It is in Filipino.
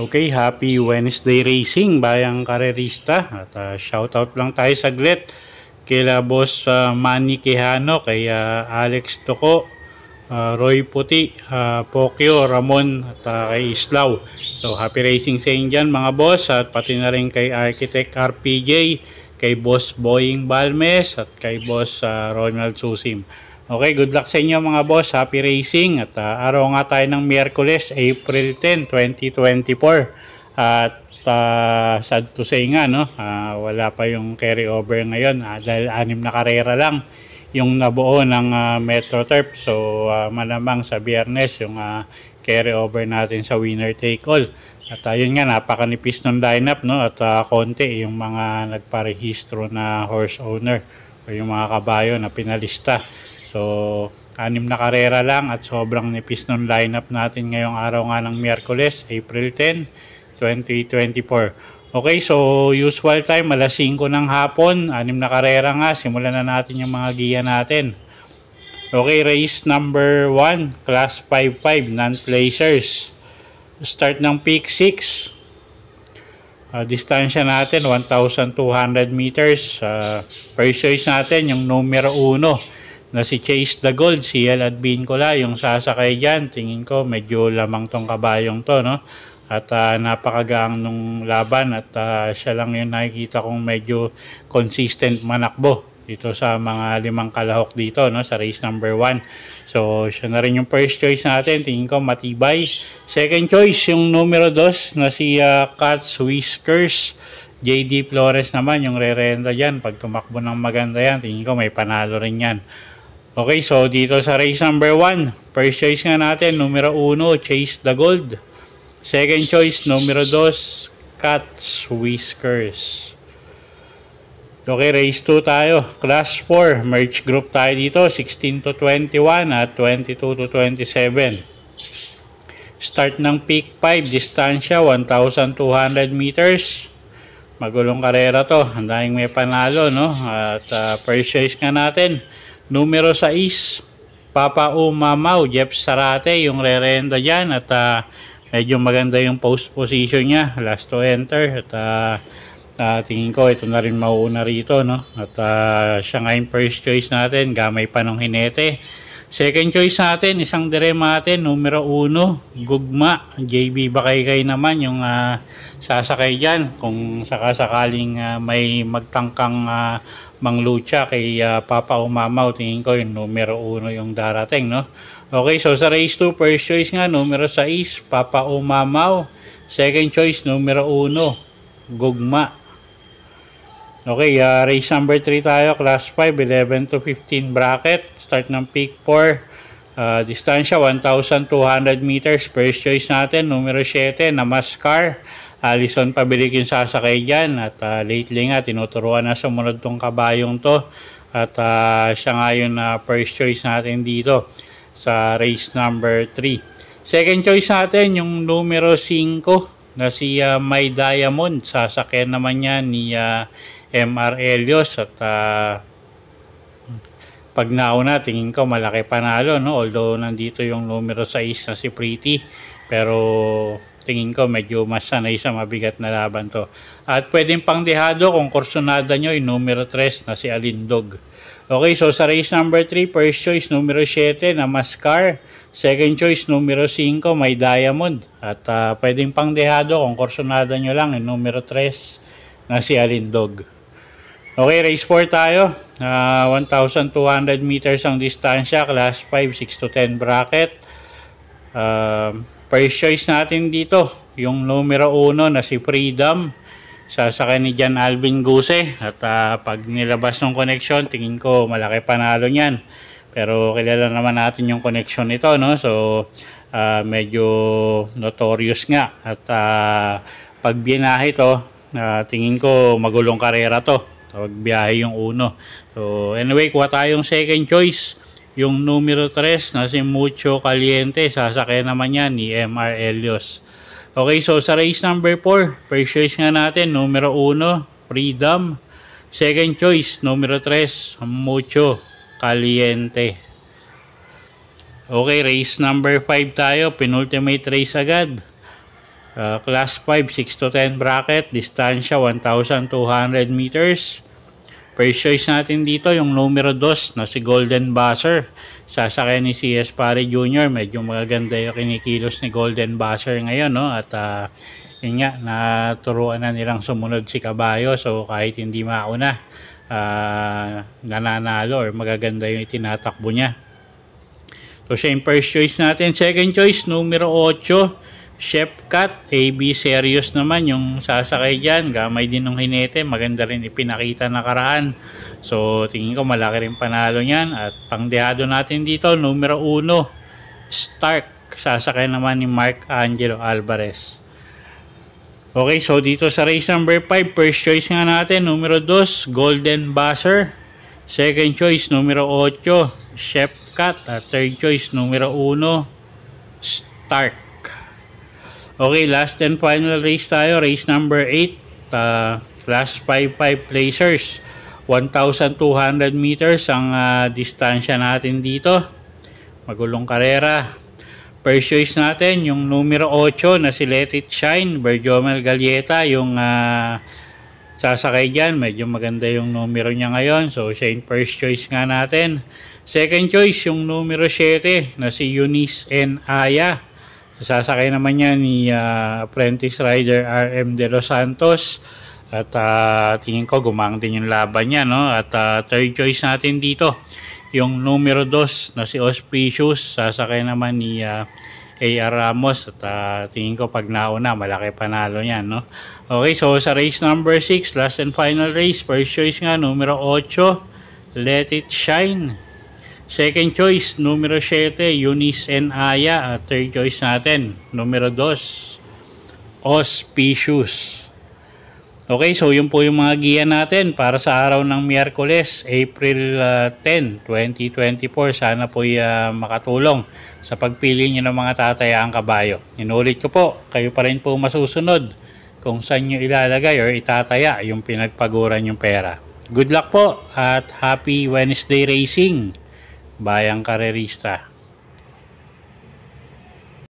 Okay, happy Wednesday racing bayang karerista. At shoutout lang tayo saglit kila boss Manny Quijano, kay Alex Toco, Roy Puti, Pokyo, Ramon at kay Islaw. So happy racing sa inyo dyan mga boss, at pati na rin kay Architect RPJ, kay boss Boying Balmes at kay boss Ronald Susim. Okay, good luck sa inyo mga boss. Happy racing. At araw nga tayo ng Miyerkules, April 10, 2024. At sad to say nga, no? Wala pa yung carry over ngayon dahil 6 na karera lang yung nabuo ng Metro Turf. So malamang sa Biyernes yung carry over natin sa winner take all. At yun nga, napakanipis ng lineup, no? At konti yung mga nagparehistro na horse owner o yung mga kabayo na pinalista. So 6 na karera lang at sobrang nipis ng lineup natin ngayong araw nga ng Miyerkules, April 10, 2024. Okay, so usual time, alas 5 ng hapon, 6 na karera nga. Simulan na natin yung mga giya natin. Okay, race number 1, class 5-5, non-placers. Start ng peak 6. Distansya natin, 1,200 meters. First choice natin, yung numero 1 na si Chase the Gold, CL at Bincula, yung sasakay dyan. Tingin ko medyo lamang tong kabayong to, no? At napakagaang nung laban at siya lang yung nakikita kong medyo consistent manakbo dito sa mga 5 kalahok dito, no, sa race number 1. So siya na rin yung first choice natin. Tingin ko matibay. Second choice yung numero 2 na si Cat's Whiskers. JD Flores naman yung re-renta dyan. Pag tumakbo ng maganda yan, tingin ko may panalo rin yan. Okay, so dito sa race number 1, first choice nga natin, numero 1, Chase the Gold. Second choice, numero 2, Cat's Whiskers. Okay, race 2 tayo. Class 4, merge group tayo dito, 16 to 21 at 22 to 27. Start ng peak 5, distansya 1,200 meters. Magulong karera to, handang may panalo, no? At first choice nga natin, numero 6, Papa Umamaw, Jeff Sarate, yung re-renta dyan. At medyo maganda yung post position niya, last to enter. At tingin ko ito na rin mauuna rito, no? At siya nga yung first choice natin, gamay pa ng hinete. Second choice natin, isang direma natin, numero 1, Gugma. JB Bakaykay naman yung sasakay dyan kung sakasakaling may magtangkang manglucha kay Papa Umamaw. Tingin ko yung numero 1 yung darating, no? Okay, so sa race 2, first choice nga, numero 6, Papa Umamaw. Second choice, numero 1, Gugma. Okay, race number 3 tayo, class 5, 11 to 15 bracket. Start ng peak 4, distansya 1,200 meters. First choice natin, numero 7, Namaskar. Alison Pabilik yung sasakay dyan. At lately nga, tinuturuan na sumunod tong kabayong to. At siya nga yung first choice natin dito sa race number 3. Second choice natin, yung numero 5 na si My Diamond. Sasakyan naman niya ni MR Elios. At pag nauna, tingin ko malaki panalo, no? Although nandito yung numero 6 na si Pretty. Pero tingin ko medyo mas sanay sa mabigat na laban to. At pwedeng pangdehado kung kursunada nyo yung numero 3 na si Alindog. Okay, so sa race number 3, first choice numero 7, Namaskar. Second choice numero 5, My Diamond. At pwedeng pangdehado kung kursunada nyo lang yung numero 3 na si Alindog. Okay, race 4 tayo. 1,200 meters ang distansya, class 5, 6 to 10 bracket. First choice natin dito, yung numero 1 na si Freedom. Sasakay ni Jan Alvin Guse. At pag nilabas ng connection, tingin ko malaki panalo niyan. Pero kilala naman natin yung connection nito, no? So, medyo notorious nga. At pag binahe to, tingin ko magulong karera to. Pag biyahe yung 1. So, anyway, kuha tayong second choice. Yung numero 3 na si Mucho Caliente, sasakay naman yan ni MR Elios. Okay, so sa race number 4, first choice nga natin, numero 1, Freedom. Second choice, numero 3, Mucho Caliente. Okay, race number 5 tayo, penultimate race agad. Class 5, 6 to 10 bracket, distansya 1,200 meters. First choice natin dito, yung numero 2 na si Golden Buzzer. Sasakay ni CS Pare Jr. Medyo maganda yung kinikilos ni Golden Buzzer ngayon, no? At yun nga, naturuan na nilang sumunod si Kabayo. So kahit hindi mauna, nananalo or magaganda yung itinatakbo niya. So siya yung first choice natin. Second choice, numero 8, Chef Cat. AB Serious naman yung sasakay dyan. Gamay din ng hinete. Maganda rin ipinakita nakaraan. So tingin ko malaki rin panalo niyan. At pangdehado natin dito, numero 1, Stark. Sasakay naman ni Mark Angelo Alvarez. Okay, so dito sa race number 5, first choice nga natin, numero 2, Golden Buzzer. Second choice, numero 8, Chef Cat. At third choice, numero 1, Stark. Okay, last and final race tayo, race number 8, class 5 placers, 1,200 meters ang distansya natin dito. Magulong karera. First choice natin, yung numero 8 na si Let It Shine, Berjomel Galieta, yung sasakay dyan. Medyo maganda yung numero niya ngayon, so siya yung first choice nga natin. Second choice, yung numero 7 na si Eunice N. Aya. Sasakay naman niya ni apprentice rider RM De Los Santos. At tingin ko gumang din yung laban niya, no? At third choice natin dito, yung numero 2 na si Auspicious. Sasakay naman ni AR Ramos. At tingin ko pag nauna, malaki panalo niyan, no? Okay, so sa race number 6, last and final race, first choice nga, numero 8, Let It Shine. Second choice, numero 7, Eunice N. Aya. At third choice natin, numero 2, Auspicious. Okay, so yun po yung mga giya natin para sa araw ng Miyerkules, April 10, 2024. Sana po makatulong sa pagpili nyo ng mga tatayaang kabayo. Inulit ko po, kayo pa rin po masusunod kung saan nyo ilalagay or itataya yung pinagpaguran yung pera. Good luck po at happy Wednesday racing, bayang karerista.